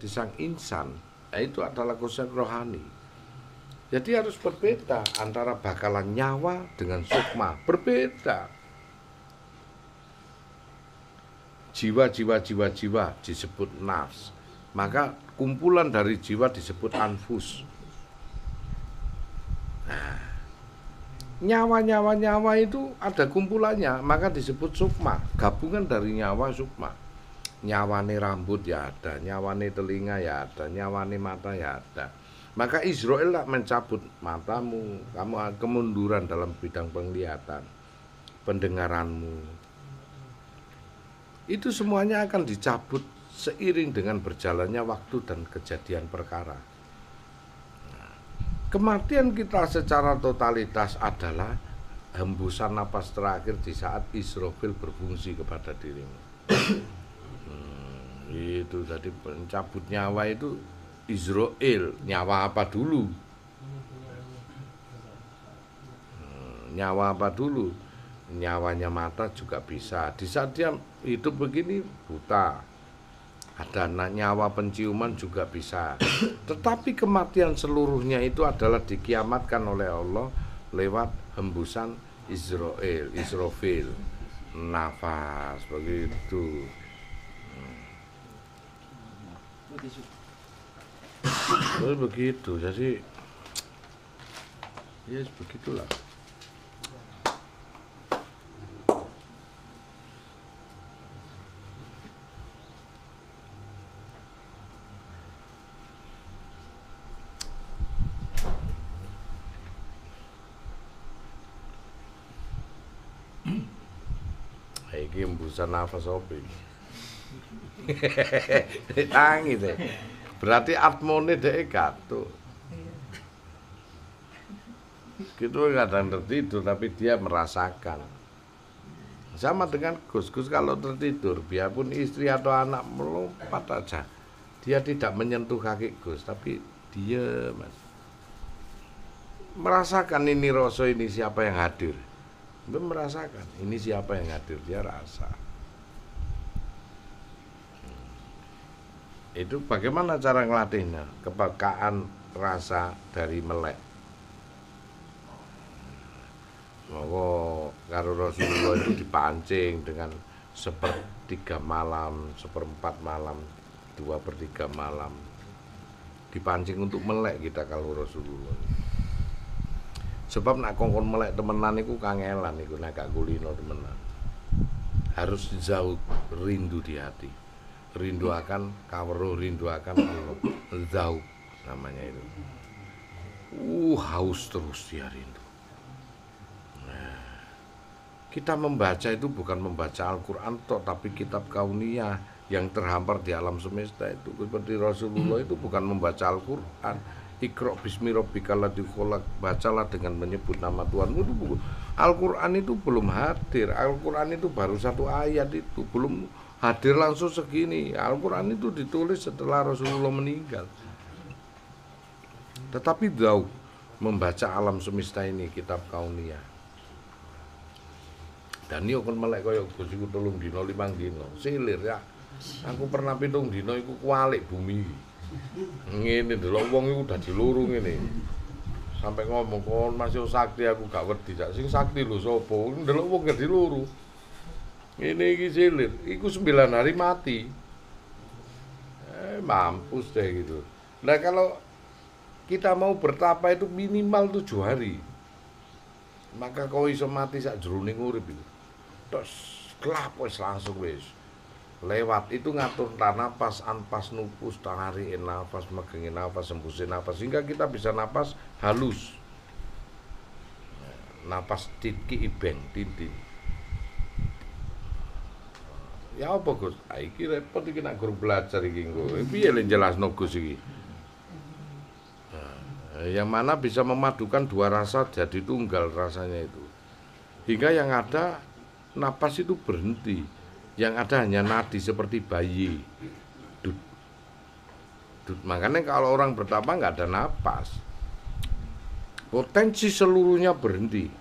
di sang insan, itu adalah konsep rohani. Jadi harus berbeda antara bakalan nyawa dengan sukma, berbeda. Jiwa disebut nafs, maka kumpulan dari jiwa disebut anfus. Nah, nyawa itu ada kumpulannya, maka disebut sukma, gabungan dari nyawa sukma. Nyawane rambut ya ada, nyawane telinga ya ada, nyawane mata ya ada. Maka Israel lah mencabut matamu, kamu kemunduran dalam bidang penglihatan, pendengaranmu. Itu semuanya akan dicabut seiring dengan berjalannya waktu dan kejadian perkara. Kematian kita secara totalitas adalah hembusan napas terakhir di saat Israfil berfungsi kepada dirimu. Itu tadi pencabut nyawa itu Israel. Nyawa apa dulu? Nyawa apa dulu? Nyawanya mata juga bisa. Di saat dia hidup begini buta, ada nyawa penciuman juga bisa. Tetapi kematian seluruhnya itu adalah dikiamatkan oleh Allah lewat hembusan Israfil, nafas, begitu. Terus begitu, jadi ya begitulah. Iki hembusan nafas opo iki? Tangi deh. Berarti atmone dhek gatuk. Gitu kadang tertidur tapi dia merasakan. Sama dengan Gus kalau tertidur, biarpun istri atau anak melompat aja, dia tidak menyentuh kaki Gus, tapi dia merasakan ini rasa, ini siapa yang hadir. Dia merasakan ini siapa yang hadir, dia rasa. Itu bagaimana cara ngelatihnya? Kepekaan rasa dari melek. Maka karo Rasulullah itu dipancing dengan 1/3 malam, 1/4 malam, 2/3 malam. Dipancing untuk melek kita kalau Rasulullah. Sebab nak kongkon melek temenan iku kangelan iku nek gak kulino temenan. Harus jauh rindu di hati. Rindu akan kaweruh, rindu akan jauh namanya itu. Haus terus dia rindu. Kita membaca itu bukan membaca Al-Quran tapi kitab kauniyah yang terhampar di alam semesta itu. Seperti Rasulullah itu bukan membaca Al-Quran. Iqra bismi rabbikal ladzi khalaq, bacalah dengan menyebut nama Tuhanmu. Itu buku. Al-Quran itu belum hadir. Al-Quran itu baru 1 ayat itu, belum hadir langsung segini. Al-Quran itu ditulis setelah Rasulullah meninggal. Tetapi jauh membaca alam semesta ini, kitab kauniyah. Dan ini akan melek kaya Gus iku 3 dina 5 dina. Silir ya. Aku pernah 7 dina iku kualik bumi. Ngene delok wong iku dadi loro ngene. Sampai ngomong kon masih sakti aku gak wedi. Sing sakti lho sapa? Ndelok wong dadi loro. Ngene iki silir. Iku 9 hari mati. Mampus deh gitu. Nah kalau kita mau bertapa itu minimal 7 hari. Maka kau iso mati sak jroning urip itu. Terus kelap wis langsung wis. Lewat itu ngatur napas, anpas, nupus, tarik nafas, megengin nafas, hembusin nafas sehingga kita bisa napas halus. Napas tiki ibeng tintin. Ya apa Gus? Iki repot iki nek guru belajar iki engko. Piye le jelasno Gus iki? Yang mana bisa memadukan 2 rasa jadi tunggal rasanya itu. Hingga yang ada napas itu berhenti. Yang ada hanya nadi seperti bayi. Dut. Dut. Makanya kalau orang bertapa nggak ada napas. Potensi seluruhnya berhenti.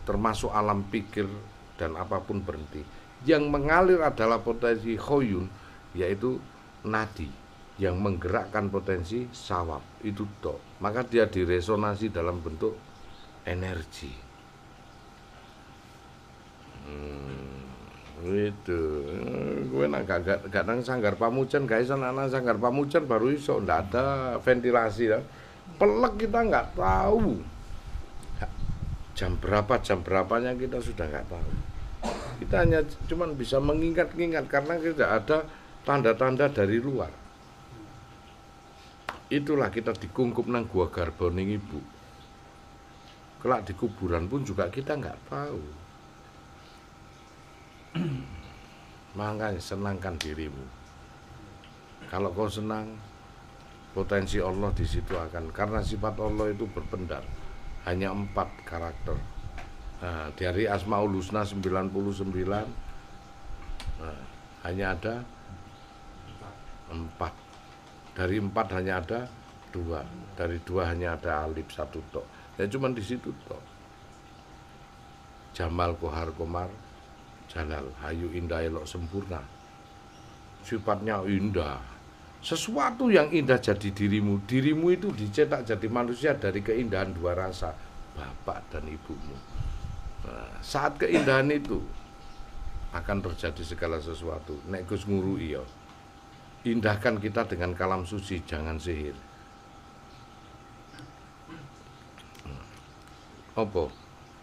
Termasuk alam pikir dan apapun berhenti. Yang mengalir adalah potensi khoyun, yaitu nadi. yang menggerakkan potensi sawab itu tok. Maka dia diresonansi dalam bentuk energi. Itu gue gak nang Sanggar Pamujan, gak iso nang Sanggar Pamujan baru iso, ndak ada ventilasi ya. Pelek kita nggak tahu jam berapanya kita sudah nggak tahu. Kita hanya cuman bisa mengingat-ingat karena tidak ada tanda-tanda dari luar. Itulah kita dikungkup nang gua garboning ibu. Kelak di kuburan pun juga kita nggak tahu. Makanya senangkan dirimu. Kalau kau senang, potensi Allah di situ akan, karena sifat Allah itu berpendar. Hanya 4 karakter. Nah, dari Asmaul Husna 99, nah, hanya ada 4. Dari 4 hanya ada 2. Dari 2 hanya ada alif 1 tok. Ya cuman di situ tok. Jamal Kohar Komar Jalal, hayu indah elok sempurna. Sifatnya indah. Sesuatu yang indah jadi dirimu. Dirimu itu dicetak jadi manusia dari keindahan 2 rasa, bapak dan ibumu. Nah, saat keindahan itu akan terjadi segala sesuatu. Nek Gus nguru iya. Indahkan kita dengan kalam suci, jangan sihir. Apa?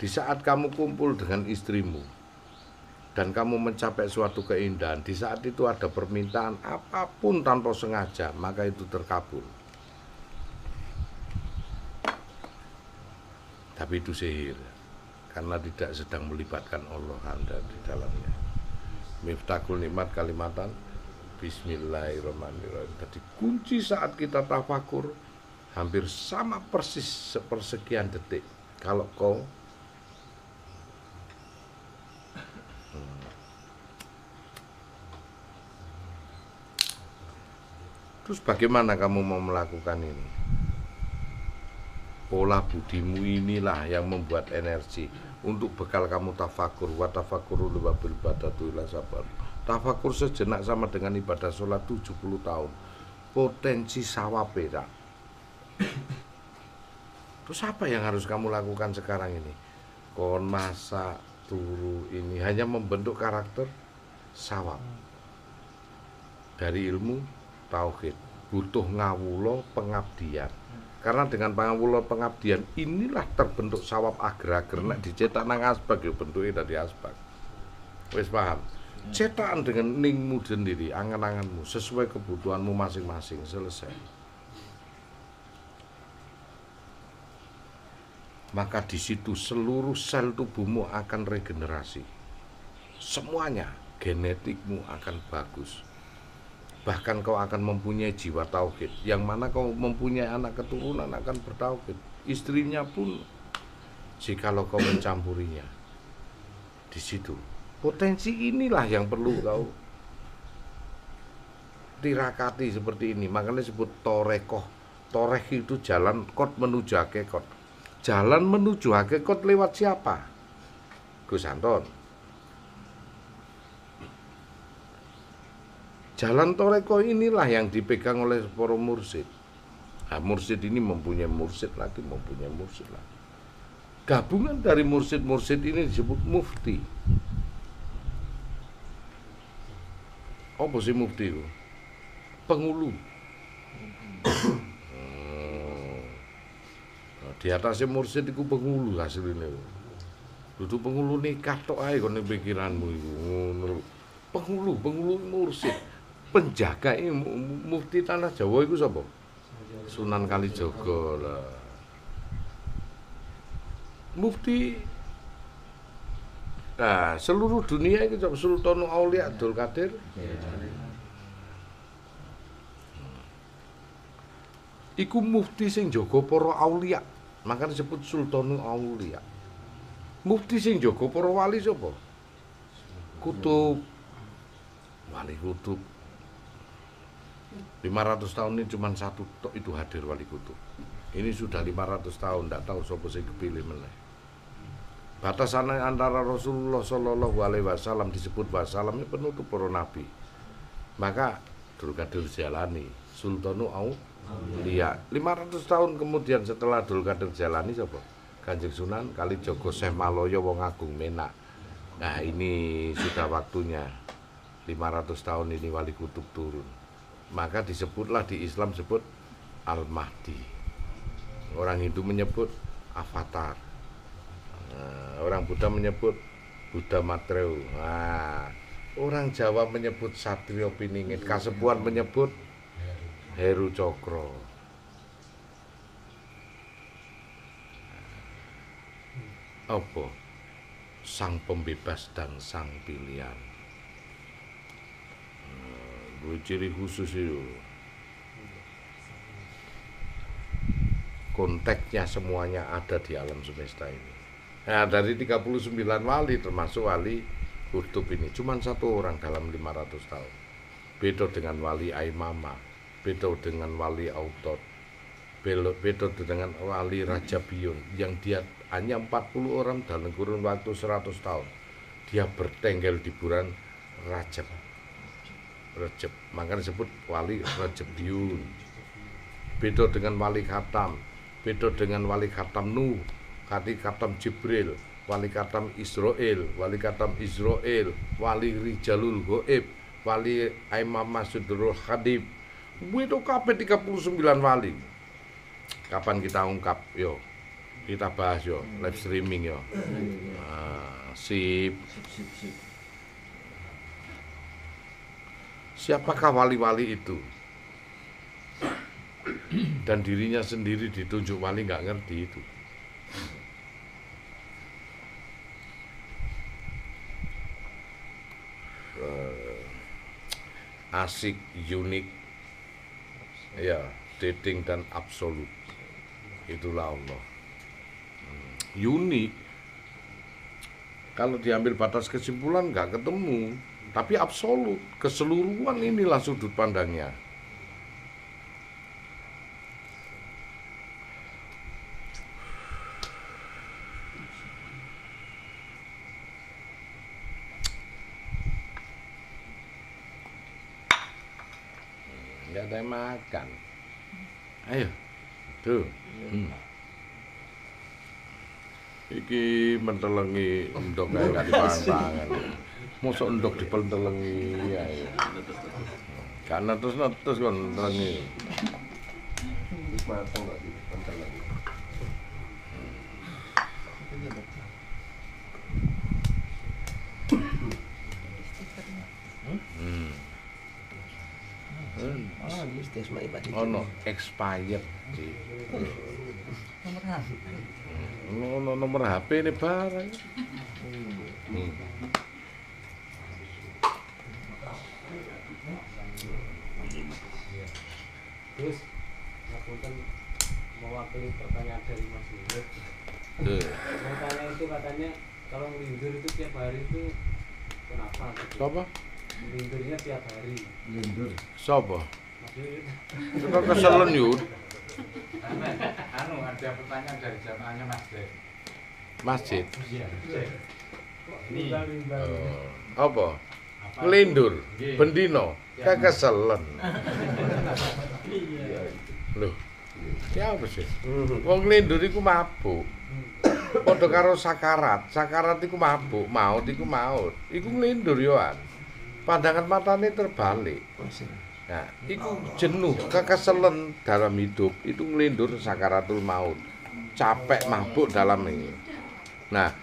Di saat kamu kumpul dengan istrimu dan kamu mencapai suatu keindahan, di saat itu ada permintaan apapun tanpa sengaja, maka itu terkabul. Tapi itu sihir, karena tidak sedang melibatkan Allah Anda di dalamnya. Miftahul nikmat kalimatan Bismillahirrahmanirrahim. Jadi kunci saat kita tafakur hampir sama persis sepersekian detik. Kalau kau terus bagaimana kamu mau melakukan ini? Pola budimu inilah yang membuat energi untuk bekal kamu tafakur. Wa tafakuru liwabil badatu ila sabar. Tafakur sejenak sama dengan ibadah sholat 70 tahun. Potensi sawabe, Kak. Terus apa yang harus kamu lakukan sekarang ini? Kon masak, turu ini hanya membentuk karakter sawab. Dari ilmu tauhid, butuh ngawulo pengabdian. Karena dengan ngawulo pengabdian inilah terbentuk sawab ager-ager nek dicetak nang asbak ya bentuknya dari asbak. Wis paham? Cetakan dengan ningmu sendiri, angan-anganmu sesuai kebutuhanmu masing-masing, selesai. Maka di situ seluruh sel tubuhmu akan regenerasi. Semuanya, genetikmu akan bagus. Bahkan kau akan mempunyai jiwa tauhid, yang mana kau mempunyai anak keturunan akan bertauhid. Istrinya pun, jikalau kau mencampurinya, di situ potensi inilah yang perlu kau tirakati seperti ini. Makanya disebut torekoh. Toreh itu jalan kot menuju hakikat. Jalan menuju hakikat lewat siapa? Gus Anton. Jalan toreko inilah yang dipegang oleh para mursyid. Nah, mursyid ini mempunyai mursyid lagi, mempunyai mursyid lagi. Gabungan dari mursyid-mursyid ini disebut mufti. Apa sih mufti itu? Penghulu. Nah, di atasnya mursyid itu penghulu hasilnya. Duduk penghulu nikah tok ae kon pikiranmu iku ngono. Penghulu mursyid. Penjaga ini mufti tanah Jawa itu siapa? Sunan Kalijaga lah. Mufti nah, seluruh dunia itu Sultanul Aulia Abdul Qadir. Iku mufti sing jaga para aulia, makanya disebut Sultanul Aulia. Mufti sing jaga para wali sapa? Kutub. Wali kutub. 500 tahun ini cuma satu tok itu hadir wali kutub. Ini sudah 500 tahun, tidak tahu siapa sing kepilih meneh. Batasan antara Rasulullah Shallallahu Alaihi Wasallam disebut wasallam ini penutup para nabi. Maka Abdul Qadir Jalani Sultanu Aulia. 500 tahun kemudian setelah Abdul Qadir Jalani sapa? Kanjeng Sunan Kalijaga Syekh Maloyo Wong Agung Menak. Nah, ini sudah waktunya. 500 tahun ini Wali Kutub turun. Maka disebutlah di Islam sebut Al-Mahdi. Orang Hindu menyebut Avatar. Orang Buddha menyebut Buddha Matreu. Nah, orang Jawa menyebut Satrio Piningit. Kasepuhan menyebut Heru Cokro. Apa? Sang pembebas dan sang pilihan. Dua ciri khusus itu. Konteksnya semuanya ada di alam semesta ini. Nah, dari 39 wali termasuk wali kutub ini cuman satu orang dalam 500 tahun. Beda dengan wali Aimama, beda dengan wali Autot, beda dengan wali Raja Biyun yang dia hanya 40 orang dalam kurun waktu 100 tahun. Dia bertengger di bulan Rajab. Makanya disebut wali Rajab Biyun. Beda dengan wali Khatam, beda dengan wali Khatam Nuh, wali Khatam Jibril, wali Khatam Israel, wali Khatam Israel, wali Rijalul Ghaib, wali Imam Masudurul Khadib. Itu kabeh 39 wali. Kapan kita ungkap? Yo, kita bahas yo, live streaming yo. Sip. Siapakah wali-wali itu? Dan dirinya sendiri ditunjuk wali nggak ngerti itu. Asik, unik, ya, dating dan absolut. Itulah Allah. Unik. Kalau diambil batas kesimpulan nggak ketemu, tapi absolut, keseluruhan inilah sudut pandangnya. Nggak ada yang makan. Ayo, tuh. Iki mentelengi endok kayak gak dipantangan. Mosok endok dipentelengi ya. Karena terus kon mentelengi. Mateng gak dipentelengi. Oh no, expired sih. Nomor HP. Nomor HP ini barang. Terus, ngapunten mewakili pertanyaan dari Mas Yunus. Mau tanya itu katanya kalau ngelindur itu tiap hari itu kenapa? Siapa? Ngelindurnya tiap hari. Lindur. Siapa? Mas Yunus. Suka keselen yud. Ada pertanyaan dari jamaahnya masjid. Masjid. Iya. Ini Apa? Ngelindur, bendino, kekeselen. Loh, ya apa sih? Wong ngelindur iku mabuk. Padha karo sakarat. Sakarat iku mabuk, maut iku maut. Iku ngelindur yoan. Pandangan matane terbalik. Nah, iku jenuh, kekeselen dalam hidup, itu ngelindur sakaratul maut. Capek, mabuk dalam ini. Nah,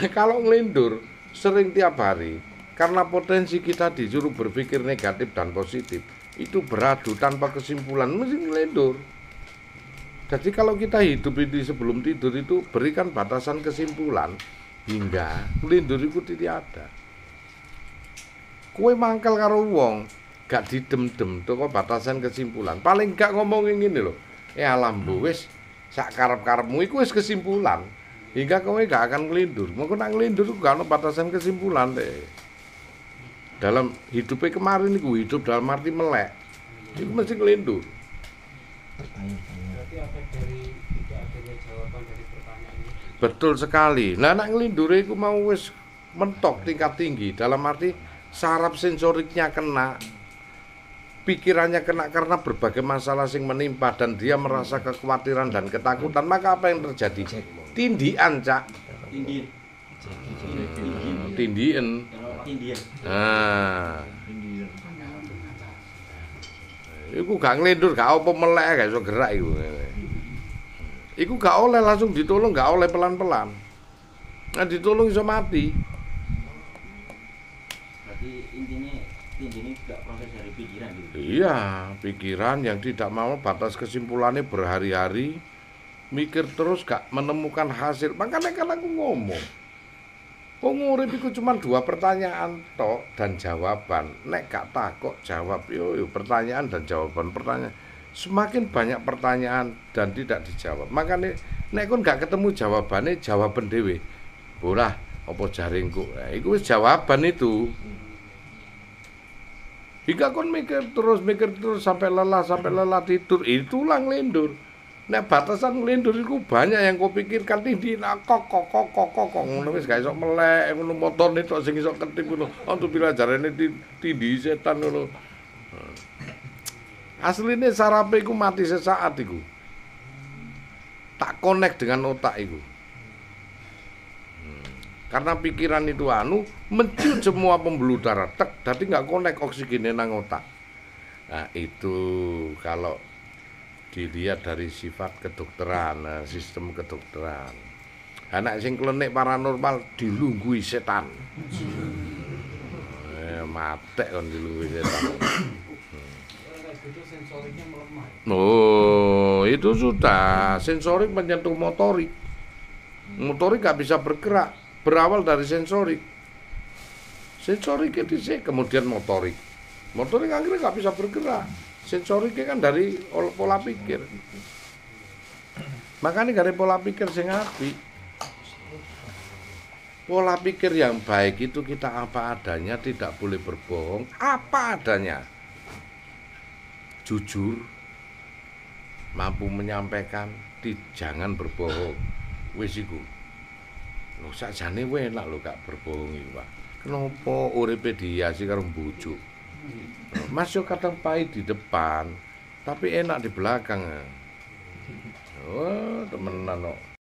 kalau ngelindur sering tiap hari, karena potensi kita disuruh berpikir negatif dan positif, itu beradu tanpa kesimpulan, mesti ngelindur. Jadi kalau kita hidup ini sebelum tidur itu berikan batasan kesimpulan, hingga ngelindur itu tidak ada. Kue mangkel karo wong, gak didem-dem toko batasan kesimpulan. Paling gak ngomongin gini loh. Alam wis sak karep-karepmu iku wis kesimpulan. Hingga kowe gak akan ngelindur. Mengko nak ngelindur gak ono batasan kesimpulan deh. Dalam hidupnya kemarin iku hidup dalam arti melek. Iku mesti ngelindur. berarti efek dari tidak adanya jawaban dari pertanyaan ini. Betul sekali. Nah nak ngelindur iku mau wis mentok tingkat tinggi dalam arti saraf sensoriknya kena. pikirannya kena karena berbagai masalah sing menimpa dan dia merasa kekhawatiran dan ketakutan, maka apa yang terjadi? Tindian, Cak. Tindian. Nah. Iku gak nglendur, gak apa melek, gak iso gerak iku. Iku gak oleh langsung ditolong, gak oleh pelan-pelan. Nah ditolong iso mati. Berarti intinya juga proses dari pikiran gitu. Iya, pikiran yang tidak mau batas kesimpulannya berhari-hari mikir terus gak menemukan hasil. Makanya kan aku ngomong, urip iku cuma 2 pertanyaan tok dan jawaban. Nek gak takok jawab yo pertanyaan dan jawaban. Pertanyaan semakin banyak pertanyaan dan tidak dijawab. Makanya nek kon gak ketemu jawabannya, jawaban dhewe. Bolah apa jaringku. Nah, iku wis jawaban itu. Jika kon mikir terus sampai lelah tidur, itulah ngelindur. Nek batasan ngelindur itu banyak yang kau pikirkan tinggi, kok ngono wis gak iso melek, ngono motone tok sing iso ketip ngono. Untuk pelajarane tindih setan ngono. Asline sarape iku mati sesaat iku. Tak connect dengan otak iku. Karena pikiran itu menciut semua pembuluh darah, jadi nggak connect oksigennya nang otak. Nah itu kalau dilihat dari sifat kedokteran, sistem kedokteran. Anak sing klenik paranormal dilunggui setan. Matek kon dilunggui setan. Oh itu sudah sensorik menyentuh motorik. Motorik nggak bisa bergerak. Berawal dari sensorik itu sih, kemudian motorik akhirnya nggak bisa bergerak. Sensoriknya kan dari pola pikir, makanya dari pola pikir sing apik. Pola pikir yang baik itu kita apa adanya, tidak boleh berbohong, apa adanya, jujur, mampu menyampaikan, jangan berbohong. Wis iku. Lho sakjane enak lho gak berbohong iki, Pak. Kenapa uripe dihiasi karo bojo? Mas yo kadang pahit di depan, tapi enak di belakang. Oh, temenan kok.